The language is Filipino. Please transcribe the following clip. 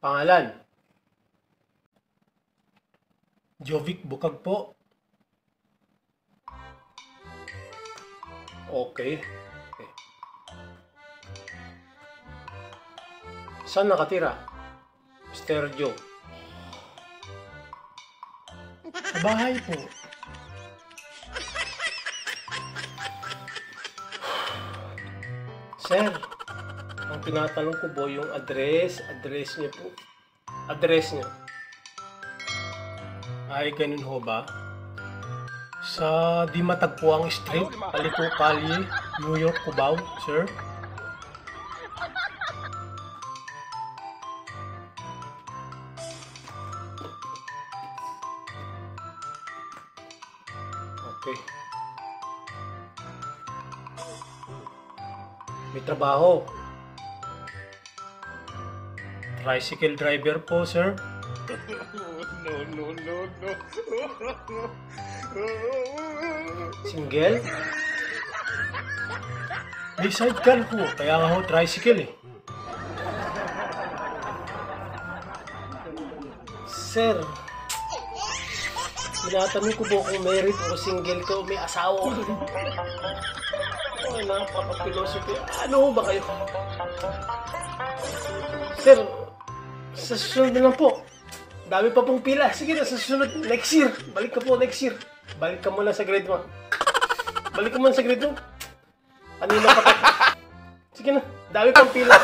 Pangalan? Jovic Bukag po. Okay. Saan nakatira? Mr. Joe. Sa bahay po. Sir, ang tinatanong ko po yung address niyo po. Address niyo. Ay, ganun ho ba? Sa Di Matagpuang Street, Paliko Calle, New York, Cubao, sir? Okay. May trabaho. Tricycle driver po, sir. No. Single? May sidecar po, kaya nga ho tricycle eh. Sir, tinatanong ko po kung married o single ko, may asawa ko. Ay, napaka-philosophy. Ano ba kayo? Sir, sa susunod na lang po. Dami pa pong pila. Sige na, sa susunod. Next year. Balik ka po next year. Balik ka muna sa grade 1. Balik ka muna sa grade 2. Ano yung napaka... Sige na, dami pang pila.